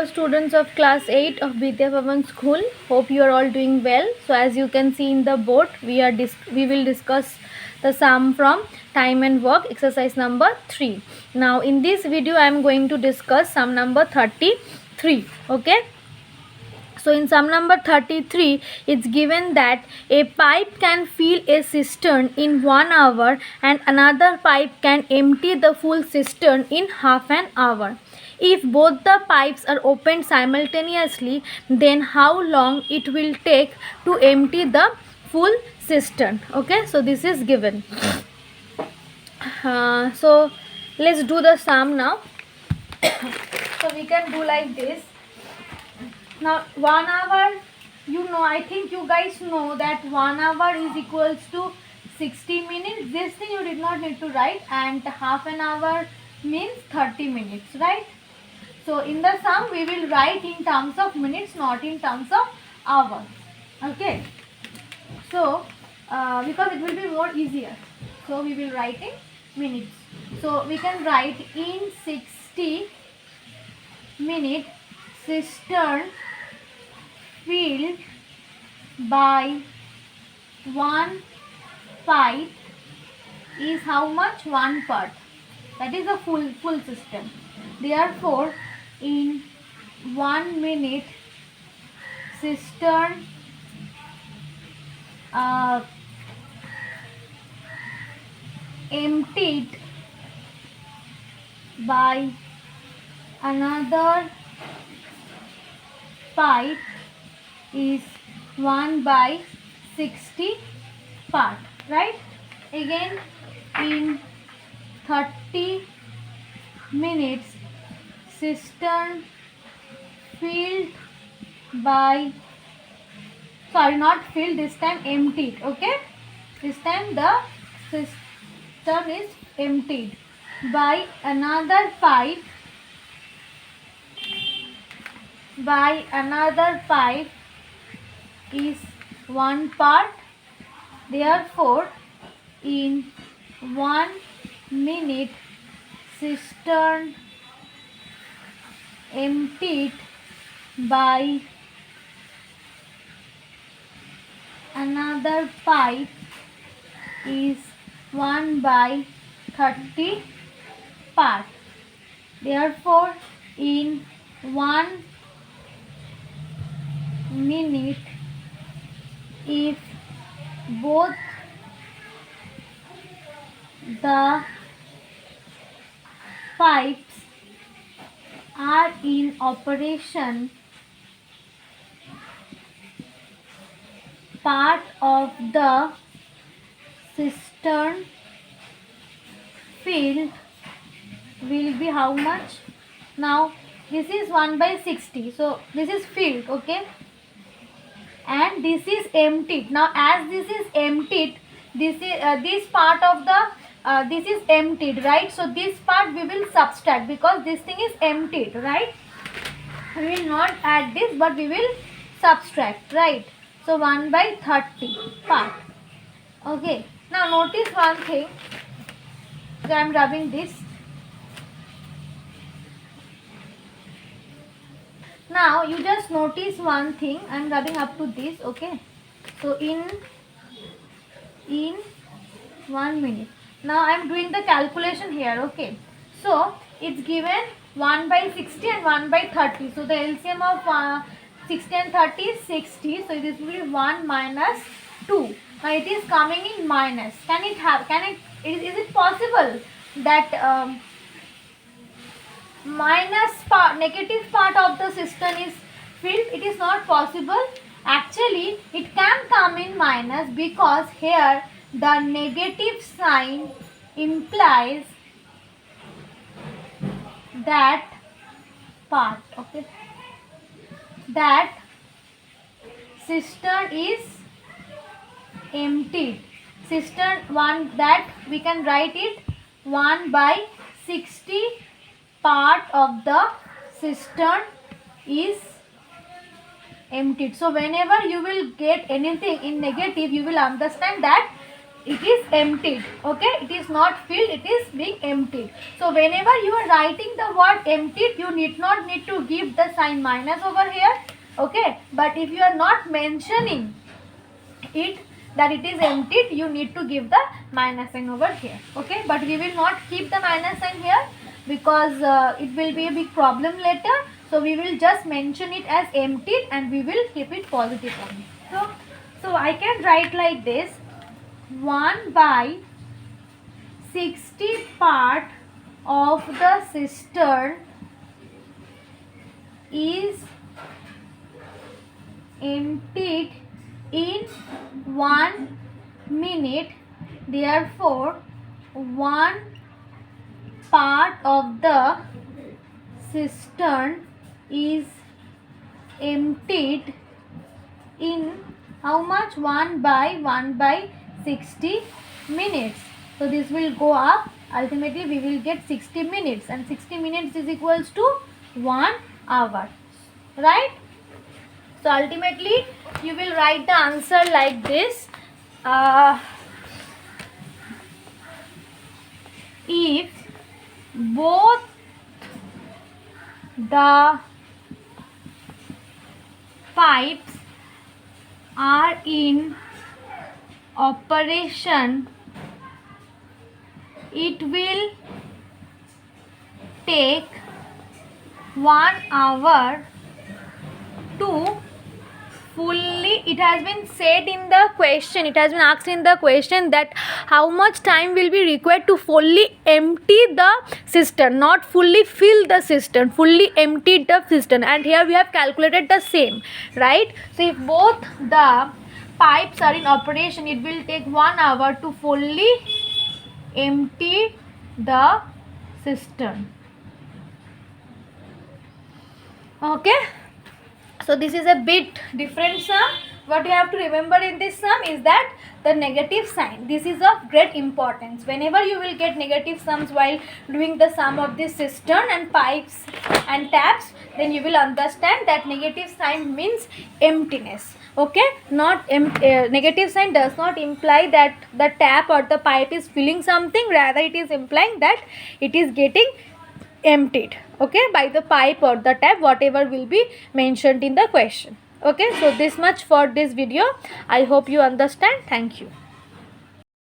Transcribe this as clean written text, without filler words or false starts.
students of class 8 of Vidya Bhavan School. Hope you are all doing well. So as you can see in the board, we will discuss the sum from time and work exercise number 3. Now in this video I am going to discuss sum number 33. Okay. So in sum number 33, it's given that a pipe can fill a cistern in 1 hour and another pipe can empty the full cistern in half an hour. If both the pipes are opened simultaneously, then how long it will take to empty the full cistern? Okay, so this is given. So let's do the sum now. So we can do like this. Now 1 hour, I think you guys know that 1 hour is equals to 60 minutes. This thing you did not need to write, and half an hour means 30 minutes, right? So in the sum we will write in terms of minutes, not in terms of hours. Okay. So because it will be more easier, so we will write in minutes. So we can write in 60 minutes cistern filled by one pipe is how much? 1 part. That is a full system. Therefore, in 1 minute, cistern emptied by another pipe is 1/60 part, right? Again, in 30 minutes, cistern filled by, not filled, this time emptied. Okay, this time the cistern is emptied by another pipe is 1 part. Therefore, in 1 minute, cistern emptied by another pipe is 1/30 part. Therefore, in 1 minute, if both the pipes are in operation, part of the cistern filled will be how much? Now this is 1/60, so this is filled, okay, and this is emptied. Now as this is emptied, this is this part of the this is emptied, right? So this part we will subtract because this thing is emptied, right? We will not add this, but we will subtract, right? So 1/30 part. Okay, now notice one thing. So I am rubbing this. Now you just notice one thing. I am rubbing up to this. Okay, so in 1 minute. Now I am doing the calculation here. Okay, so it's given 1/60 and 1/30. So the LCM of 60 and 30 is 60. So this will be 1 minus 2. Now it is coming in minus. Is it possible that negative part of the cistern is filled? It is not possible. Actually, it can come in minus because here the negative sign implies that part, okay, that cistern is emptied. Cistern 1, that we can write it 1/60 part of the cistern is emptied. So whenever you will get anything in negative, you will understand that it is emptied. Okay, it is not filled, it is being emptied. So whenever you are writing the word emptied, you need to give the sign minus over here. Okay, but if you are not mentioning it that it is emptied, you need to give the minus sign over here. Okay, but we will not keep the minus sign here because it will be a big problem later. So we will just mention it as emptied and we will keep it positive only. So I can write like this: 1/60 part of the cistern is emptied in 1 minute. Therefore, 1 part of the cistern is emptied in how much? 1/60 minutes. So this will go up. Ultimately we will get 60 minutes, and 60 minutes is equals to 1 hour, right? So ultimately you will write the answer like this: if both the pipes are in operation, it will take 1 hour to fully, it has been said in the question, it has been asked in the question that how much time will be required to fully empty the cistern, not fully fill the cistern, fully empty the cistern, and here we have calculated the same, right? So if both the pipes are in operation, it will take 1 hour to fully empty the cistern. Okay, so this is a bit different sum. What you have to remember in this sum is that the negative sign, this is of great importance. Whenever you will get negative sums while doing the sum of this cistern and pipes and taps, then you will understand that negative sign means emptiness. Okay, not negative sign does not imply that the tap or the pipe is filling something, rather it is implying that it is getting emptied, okay, by the pipe or the tap, whatever will be mentioned in the question. Okay, so this much for this video. I hope you understand. Thank you.